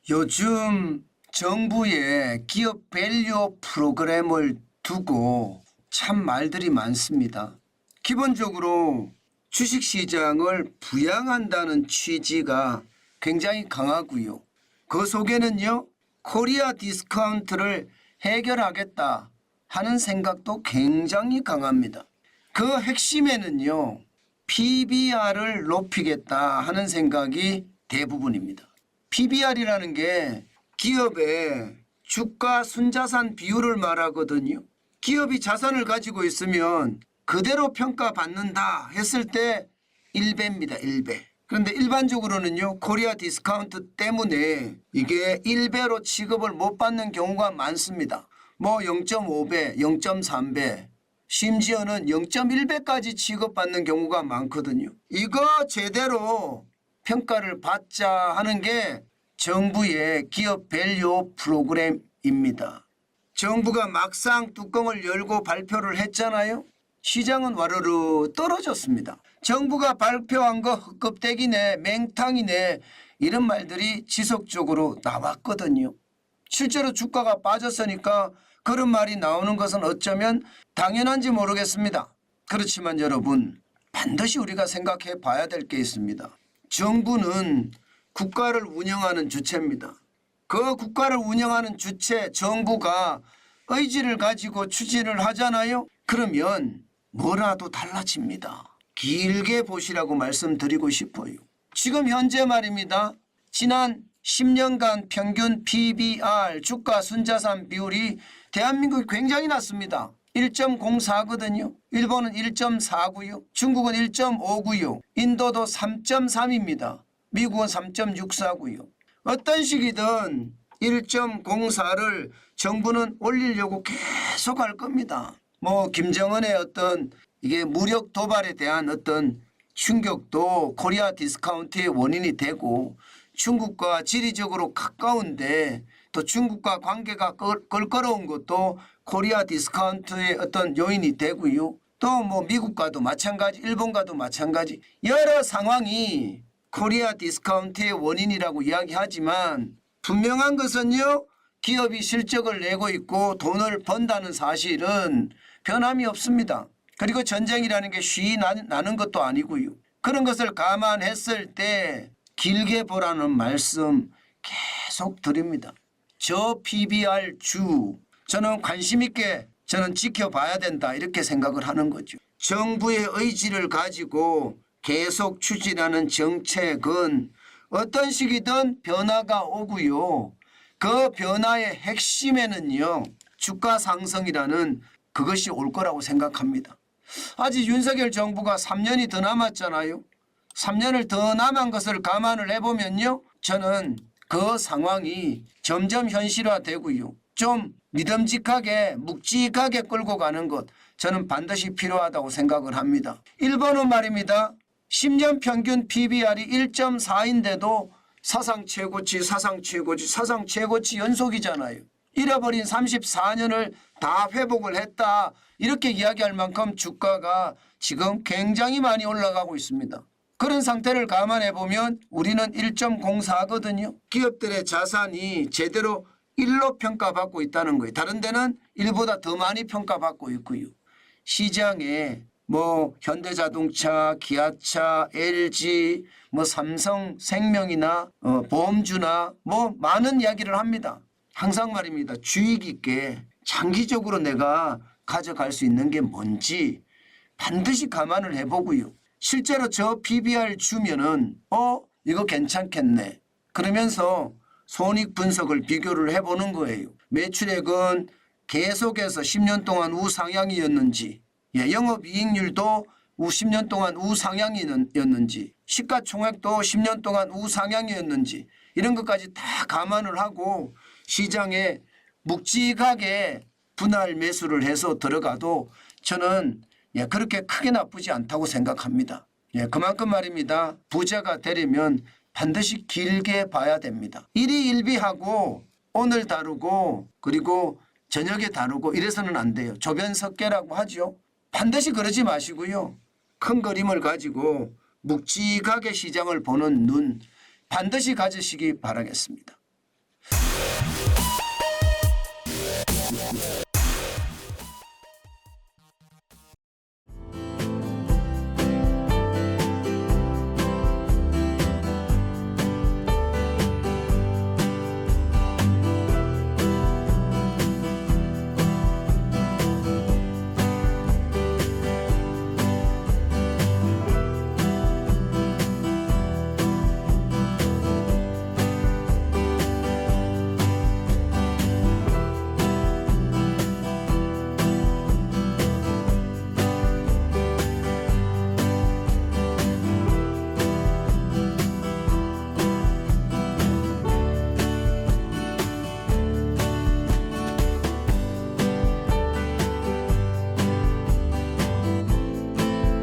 요즘 정부의 기업 밸류 프로그램을 두고 참 말들이 많습니다. 기본적으로 주식시장을 부양한다는 취지가 굉장히 강하고요. 그 속에는요, 코리아 디스카운트를 해결하겠다 하는 생각도 굉장히 강합니다. 그 핵심에는요, PBR을 높이겠다 하는 생각이 대부분입니다. PBR이라는 게 기업의 주가 순자산 비율을 말하거든요. 기업이 자산을 가지고 있으면 그대로 평가받는다 했을 때 1배입니다. 1배. 그런데 일반적으로는요, 코리아 디스카운트 때문에 이게 1배로 취급을 못 받는 경우가 많습니다. 뭐 0.5배, 0.3배, 심지어는 0.1배까지 취급받는 경우가 많거든요. 이거 제대로 평가를 받자 하는 게 정부의 기업 밸류 프로그램입니다. 정부가 막상 뚜껑을 열고 발표를 했잖아요. 시장은 와르르 떨어졌습니다. 정부가 발표한 거 헛껍데기네, 맹탕이네, 이런 말들이 지속적으로 나왔거든요. 실제로 주가가 빠졌으니까 그런 말이 나오는 것은 어쩌면 당연한지 모르겠습니다. 그렇지만 여러분, 반드시 우리가 생각해 봐야 될 게 있습니다. 정부는 국가를 운영하는 주체입니다. 그 국가를 운영하는 주체 정부가 의지를 가지고 추진을 하잖아요. 그러면 뭐라도 달라집니다. 길게 보시라고 말씀드리고 싶어요. 지금 현재 말입니다. 지난 10년간 평균 PBR 주가 순자산 비율이 대한민국이 굉장히 낮습니다. 1.04거든요. 일본은 1.4고요. 중국은 1.5고요. 인도도 3.3입니다. 미국은 3.64고요. 어떤 시기든 1.04를 정부는 올리려고 계속 할 겁니다. 뭐 김정은의 어떤 이게 무력 도발에 대한 어떤 충격도 코리아 디스카운트의 원인이 되고, 중국과 지리적으로 가까운데 또 중국과 관계가 껄끄러운 것도 코리아 디스카운트의 어떤 요인이 되고요. 또 뭐 미국과도 마찬가지, 일본과도 마찬가지, 여러 상황이 코리아 디스카운트의 원인이라고 이야기하지만 분명한 것은요, 기업이 실적을 내고 있고 돈을 번다는 사실은 변함이 없습니다. 그리고 전쟁이라는 게 쉬이 나는 것도 아니고요. 그런 것을 감안했을 때 길게 보라는 말씀 계속 드립니다. 저 PBR 주 저는 관심 있게 저는 지켜봐야 된다, 이렇게 생각을 하는 거죠. 정부의 의지를 가지고 계속 추진하는 정책은 어떤 시기든 변화가 오고요. 그 변화의 핵심에는요, 주가 상승이라는 그것이 올 거라고 생각합니다. 아직 윤석열 정부가 3년이 더 남았잖아요. 3년을 더 남은 것을 감안을 해보면요, 저는 그 상황이 점점 현실화되고요, 좀 믿음직하게 묵직하게 끌고 가는 것, 저는 반드시 필요하다고 생각을 합니다. 일본은 말입니다. 10년 평균 PBR이 1.4인데도 사상 최고치 연속이잖아요. 잃어버린 34년을 다 회복을 했다, 이렇게 이야기할 만큼 주가가 지금 굉장히 많이 올라가고 있습니다. 그런 상태를 감안해 보면 우리는 1.04거든요. 기업들의 자산이 제대로 1로 평가받고 있다는 거예요. 다른 데는 1보다 더 많이 평가받고 있고요. 시장에 뭐 현대자동차, 기아차, LG, 뭐 삼성생명이나 보험주나 뭐 많은 이야기를 합니다. 항상 말입니다. 주의 깊게 장기적으로 내가 가져갈 수 있는 게 뭔지 반드시 감안을 해보고요. 실제로 저 PBR 주면은 이거 괜찮겠네, 그러면서 손익 분석을 비교를 해보는 거예요. 매출액은 계속해서 10년 동안 우상향이었는지, 영업이익률도 10년 동안 우상향이었는지, 시가총액도 10년 동안 우상향이었는지, 이런 것까지 다 감안을 하고 시장에 묵직하게 분할 매수를 해서 들어가도 저는 그렇게 크게 나쁘지 않다고 생각합니다. 그만큼 말입니다. 부자가 되려면 반드시 길게 봐야 됩니다. 일희일비하고 오늘 다루고 그리고 저녁에 다루고 이래서는 안 돼요. 조변석계라고 하죠. 반드시 그러지 마시고요. 큰 그림을 가지고 묵직하게 시장을 보는 눈 반드시 가지시기 바라겠습니다.